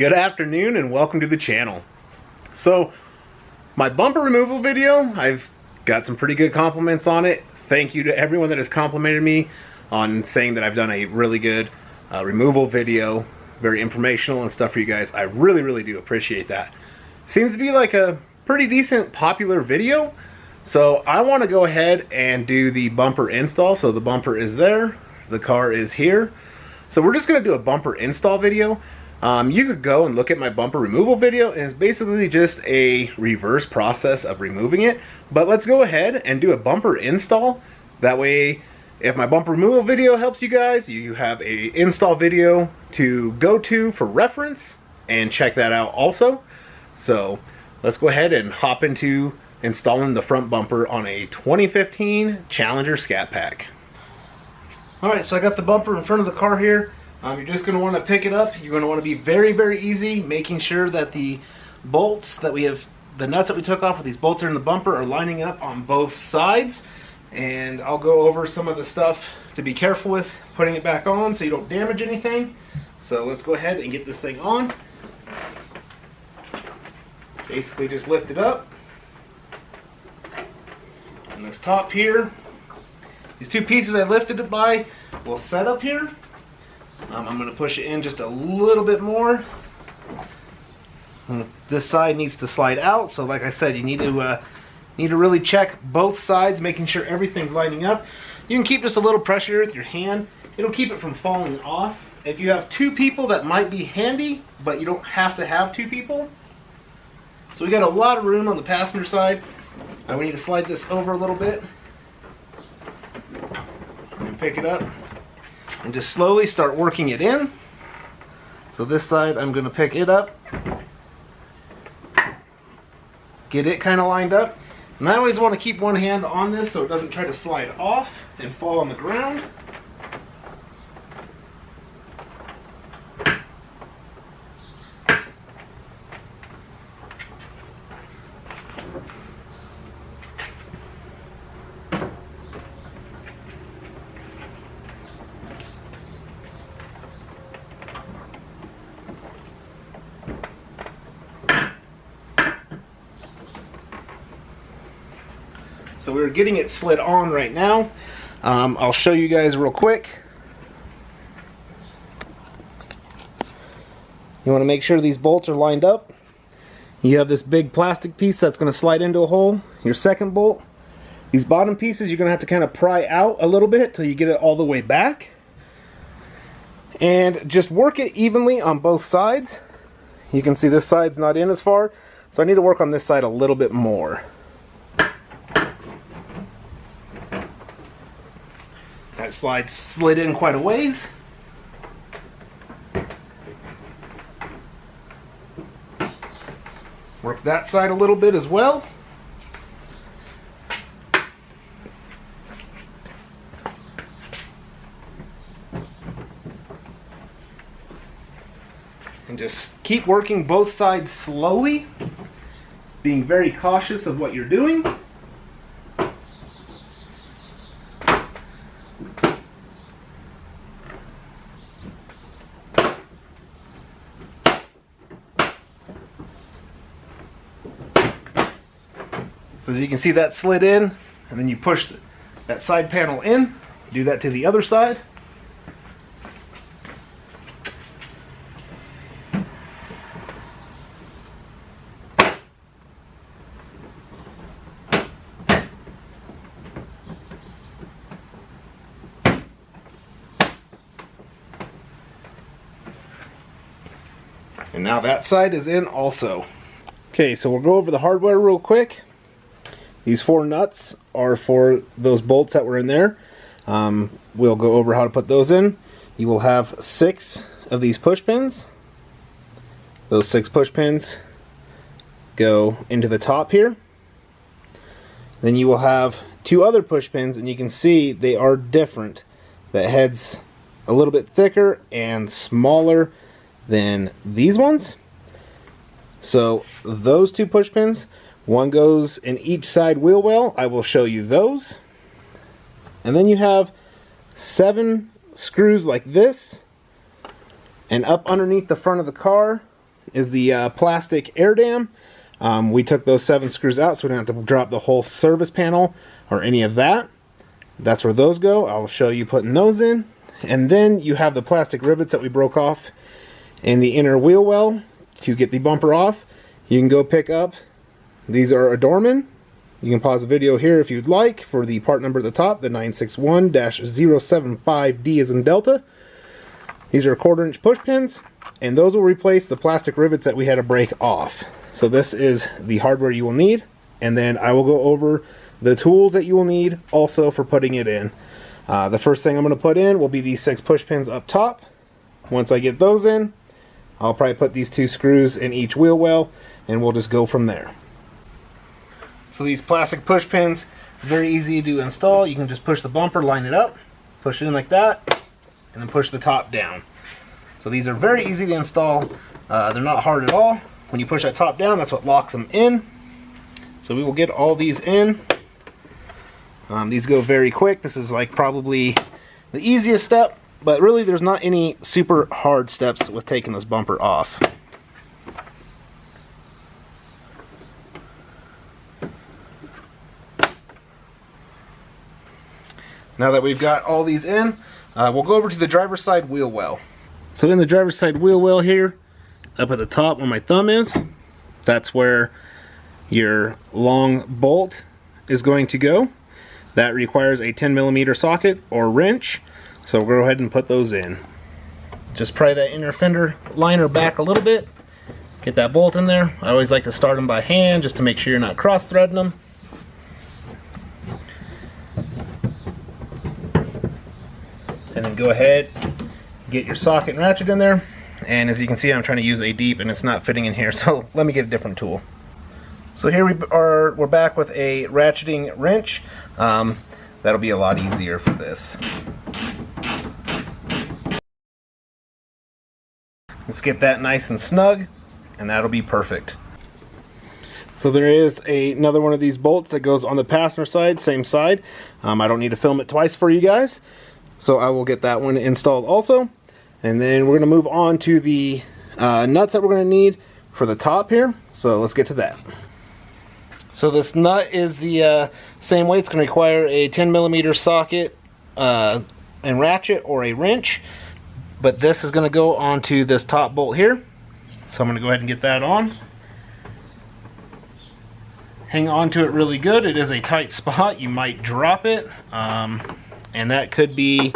Good afternoon and welcome to the channel. So, my bumper removal video, I've got some pretty good compliments on it. Thank you to everyone that has complimented me on saying that I've done a really good removal video. Very informational and stuff for you guys. I really do appreciate that. Seems to be like a pretty decent popular video. So I want to go ahead and do the bumper install. So the bumper is there, the car is here. So we're just going to do a bumper install video. You could go and look at my bumper removal video, and it's basically just a reverse process of removing it. But let's go ahead and do a bumper install. That way, if my bumper removal video helps you guys, you have a install video to go to for reference and check that out also. So let's go ahead and hop into installing the front bumper on a 2015 Challenger Scat Pack. Alright, so I got the bumper in front of the car here. You're just going to want to pick it up. You're going to want to be very easy, making sure that the bolts that we have, the nuts that we took off with these bolts are in the bumper, are lining up on both sides. And I'll go over some of the stuff to be careful with putting it back on so you don't damage anything. So let's go ahead and get this thing on. Basically just lift it up. And this top here, these two pieces I lifted it by will set up here. I'm going to push it in just a little bit more. This side needs to slide out, so like I said, you need to really check both sides, making sure everything's lining up. You can keep just a little pressure with your hand. It'll keep it from falling off. If you have two people, that might be handy, but you don't have to have two people. So we got a lot of room on the passenger side. We need to slide this over a little bit and pick it up. And just slowly start working it in. So this side, I'm going to pick it up, get it kind of lined up. And I always want to keep one hand on this so it doesn't try to slide off and fall on the ground. So we're getting it slid on right now. I'll show you guys real quick. You want to make sure these bolts are lined up. You have this big plastic piece that's going to slide into a hole. Your second bolt. These bottom pieces you're going to have to kind of pry out a little bit till you get it all the way back. And just work it evenly on both sides. You can see this side's not in as far, so I need to work on this side a little bit more. That slide slid in quite a ways. Work that side a little bit as well. And just keep working both sides slowly, being very cautious of what you're doing. So as you can see, that slid in, and then you push that side panel in. Do that to the other side. And now that side is in also. Okay, so we'll go over the hardware real quick. These 4 nuts are for those bolts that were in there. We'll go over how to put those in. You will have 6 of these push pins. Those 6 push pins go into the top here. Then you will have 2 other push pins, and you can see they are different. The head's a little bit thicker and smaller than these ones. So those 2 push pins, one goes in each side wheel well. I will show you those. And then you have 7 screws like this, and up underneath the front of the car is the plastic air dam. We took those 7 screws out so we don't have to drop the whole service panel or any of that. That's where those go. I'll show you putting those in. And then you have the plastic rivets that we broke off in the inner wheel well to get the bumper off. You can go pick up. These are Adorman. You can pause the video here if you'd like for the part number at the top, the 961-075D as in Delta. These are 1/4 inch push pins, and those will replace the plastic rivets that we had to break off. So this is the hardware you will need, and then I will go over the tools that you will need also for putting it in. The first thing I'm going to put in will be these 6 push pins up top. Once I get those in, I'll probably put these 2 screws in each wheel well, and we'll just go from there. So these plastic push pins, very easy to install. You can just push the bumper, line it up, push it in like that, and then push the top down. So these are very easy to install. They're not hard at all. When you push that top down, that's what locks them in. So we will get all these in. These go very quick. This is like probably the easiest step, but really there's not any super hard steps with taking this bumper off. Now that we've got all these in, we'll go over to the driver's side wheel well. So in the driver's side wheel well here, up at the top where my thumb is, that's where your long bolt is going to go. That requires a 10mm socket or wrench, so we'll go ahead and put those in. Just pry that inner fender liner back a little bit, get that bolt in there. I always like to start them by hand just to make sure you're not cross-threading them. And then go ahead, get your socket and ratchet in there. And as you can see, I'm trying to use a deep and it's not fitting in here, so let me get a different tool. So here we're back with a ratcheting wrench. That'll be a lot easier for this. Let's get that nice and snug, and that'll be perfect. So there is another one of these bolts that goes on the passenger side, same side. I don't need to film it twice for you guys. So I will get that one installed also. And then we're going to move on to the nuts that we're going to need for the top here. So let's get to that. So this nut is the same way. It's going to require a 10mm socket and ratchet or a wrench. But this is going to go onto this top bolt here. So I'm going to go ahead and get that on. Hang on to it really good. It is a tight spot. You might drop it. And that could be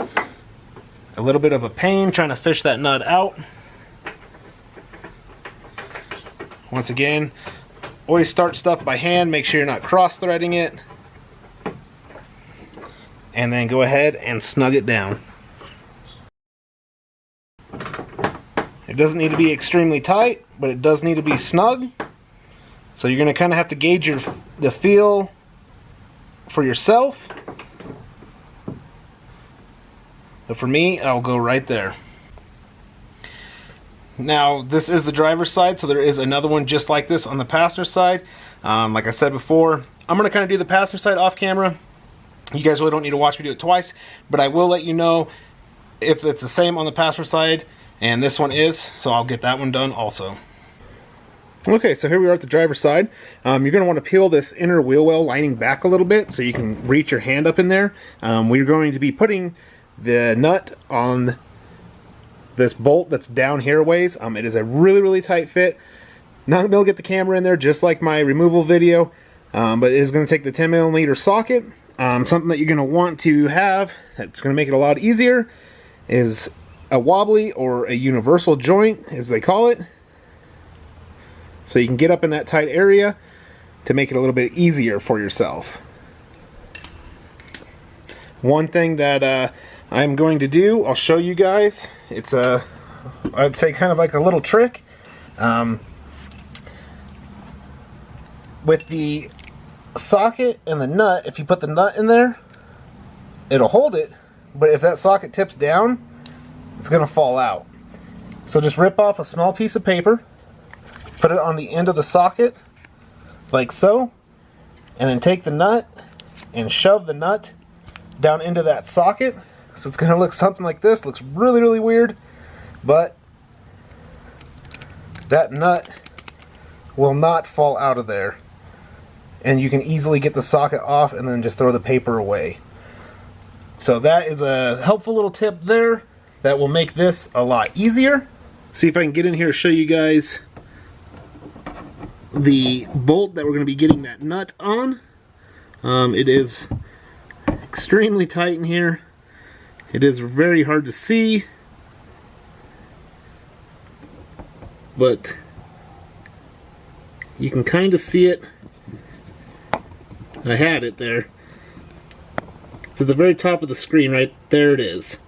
a little bit of a pain trying to fish that nut out. Once again, always start stuff by hand. Make sure you're not cross-threading it. And then go ahead and snug it down. It doesn't need to be extremely tight, but it does need to be snug. So you're going to kind of have to gauge the feel for yourself. But for me, I'll go right there. Now, this is the driver's side, so there is another one just like this on the passenger side. Like I said before, I'm going to kind of do the passenger side off camera. You guys really don't need to watch me do it twice, but I will let you know if it's the same on the passenger side, and this one is, so I'll get that one done also. Okay, so here we are at the driver's side. You're going to want to peel this inner wheel well lining back a little bit so you can reach your hand up in there. We're going to be putting the nut on this bolt that's down here ways. It is a really tight fit. Not going to be able to get the camera in there just like my removal video, but it is going to take the 10mm socket. Something that you're going to want to have that's going to make it a lot easier is a wobbly or a universal joint, as they call it. So you can get up in that tight area to make it a little bit easier for yourself. One thing that I'm going to do, I'll show you guys. It's I'd say kind of like a little trick. With the socket and the nut, if you put the nut in there, it'll hold it, but if that socket tips down, it's going to fall out. So just rip off a small piece of paper, put it on the end of the socket, like so, and then take the nut and shove the nut down into that socket. So it's going to look something like this. Looks really weird, but that nut will not fall out of there. And you can easily get the socket off and then just throw the paper away. So that is a helpful little tip there that will make this a lot easier. See if I can get in here and show you guys the bolt that we're going to be getting that nut on. It is extremely tight in here. It is very hard to see, but you can kind of see it. I had it there. It's at the very top of the screen, right there it is.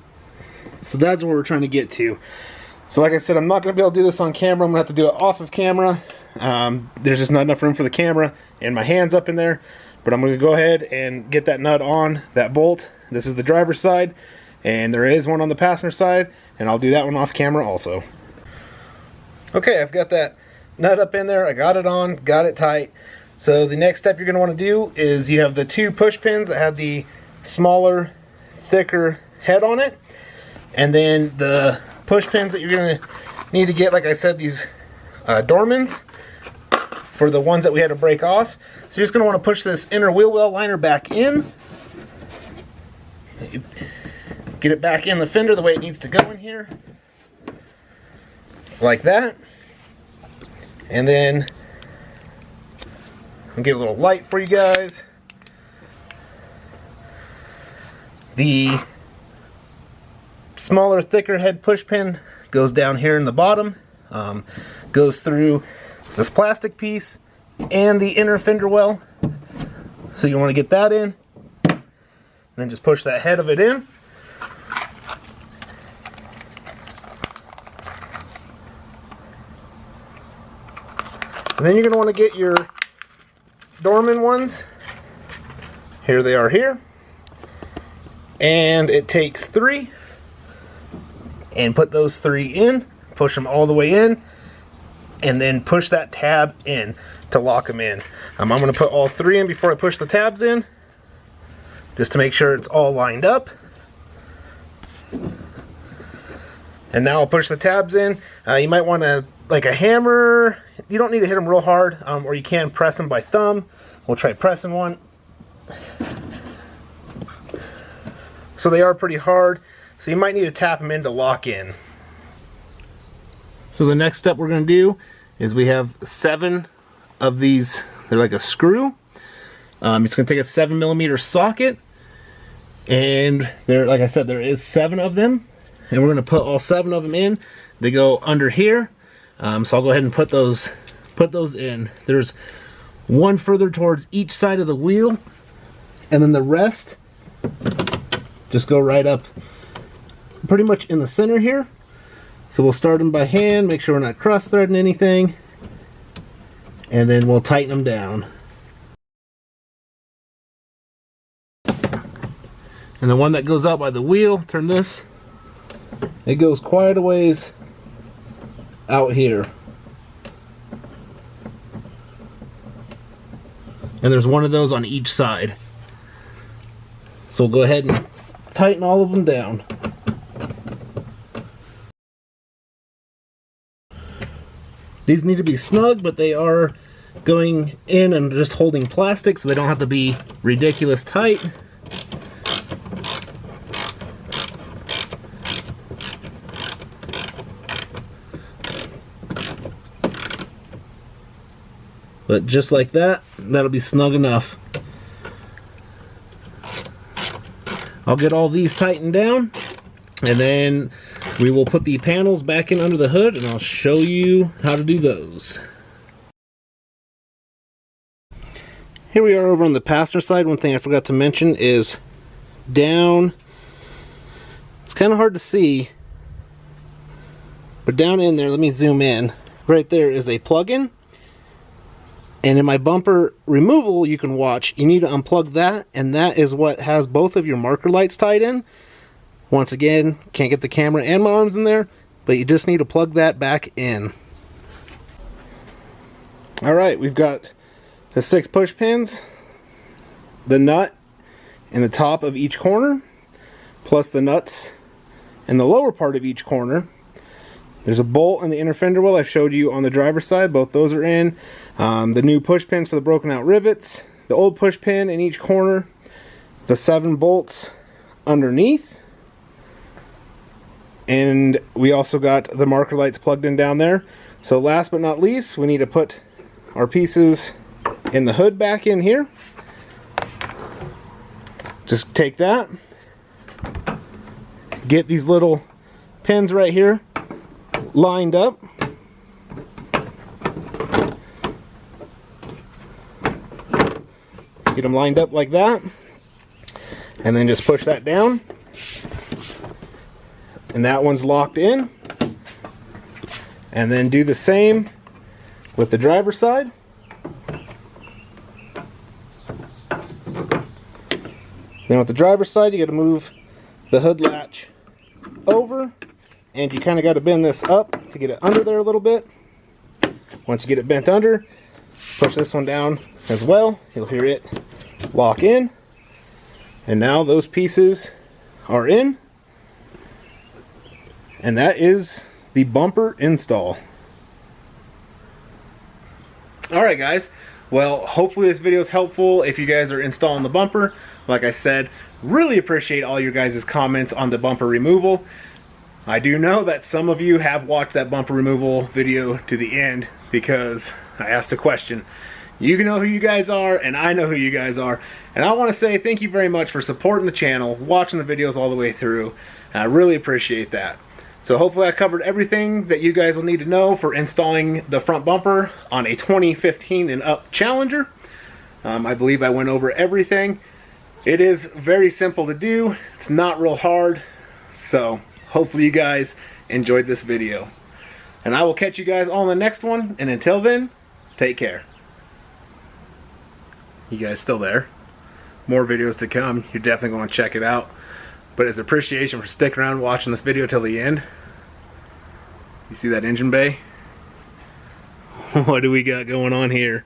So that's what we're trying to get to. So like I said, I'm not going to be able to do this on camera. I'm going to have to do it off of camera. There's just not enough room for the camera and my hands up in there. But I'm going to go ahead and get that nut on that bolt. This is the driver's side, and there is one on the passenger side, and I'll do that one off camera also. Okay, I've got that nut up in there. I got it on, got it tight. So the next step you're going to want to do is you have the two push pins that have the smaller, thicker head on it. And then the push pins that you're going to need to get, like I said, these Dormans for the ones that we had to break off. So you're just going to want to push this inner wheel well liner back in. Get it back in the fender the way it needs to go in here. Like that. And then I'll get a little light for you guys. The smaller, thicker head push pin goes down here in the bottom. Goes through this plastic piece and the inner fender well. So you want to get that in. And then just push that head of it in. And then you're going to want to get your Dorman ones. Here they are here. And it takes 3. And put those 3 in. Push them all the way in. And then push that tab in to lock them in. I'm going to put all 3 in before I push the tabs in. Just to make sure it's all lined up. And now I'll push the tabs in. You might want to, like a hammer, you don't need to hit them real hard, or you can press them by thumb. We'll try pressing one. So they are pretty hard, so you might need to tap them in to lock in. So the next step we're going to do is we have 7 of these. They're like a screw. It's going to take a 7mm socket, and there, like I said, there is 7 of them, and we're going to put all 7 of them in. They go under here, so I'll go ahead and put those in. There's one further towards each side of the wheel, and then the rest just go right up pretty much in the center here. So we'll start them by hand, make sure we're not cross threading anything, and then we'll tighten them down. And the one that goes out by the wheel, turn this, it goes quite a ways out here. And there's one of those on each side. So we'll go ahead and tighten all of them down. These need to be snug, but they are going in and just holding plastic, so they don't have to be ridiculous tight. But just like that, that'll be snug enough. I'll get all these tightened down, and then we will put the panels back in under the hood, and I'll show you how to do those. Here we are over on the passenger side. One thing I forgot to mention is down, it's kind of hard to see, but down in there, let me zoom in. Right there is a plug-in. And in my bumper removal, you can watch, you need to unplug that, and that is what has both of your marker lights tied in. Once again, can't get the camera and my arms in there, but you just need to plug that back in. Alright, we've got the 6 push pins, the nut in the top of each corner, plus the nuts in the lower part of each corner. There's a bolt in the inner fender well I've showed you on the driver's side. Both those are in. The new push pins for the broken out rivets. The old push pin in each corner. The 7 bolts underneath. And we also got the marker lights plugged in down there. So last but not least, we need to put our pieces in the hood back in here. Just take that. Get these little pins right here lined up. Get them lined up like that. And then just push that down. And that one's locked in. And then do the same with the driver's side. Then with the driver's side, you got to move the hood latch over, and you kind of got to bend this up to get it under there a little bit. Once you get it bent under, push this one down as well. You'll hear it lock in. And now those pieces are in. And that is the bumper install. Alright guys, well hopefully this video is helpful if you guys are installing the bumper. Like I said, really appreciate all your guys' comments on the bumper removal. I do know that some of you have watched that bumper removal video to the end because I asked a question. You know who you guys are, and I know who you guys are. And I want to say thank you very much for supporting the channel, watching the videos all the way through. And I really appreciate that. So hopefully I covered everything that you guys will need to know for installing the front bumper on a 2015 and up Challenger. I believe I went over everything. It is very simple to do. It's not real hard. So hopefully you guys enjoyed this video. And I will catch you guys all in the next one. And until then, take care. You guys still there? More videos to come. You're definitely going to check it out. But as appreciation for sticking around watching this video till the end. You see that engine bay? What do we got going on here?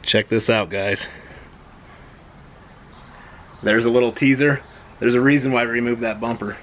Check this out, guys. There's a little teaser. There's a reason why we removed that bumper.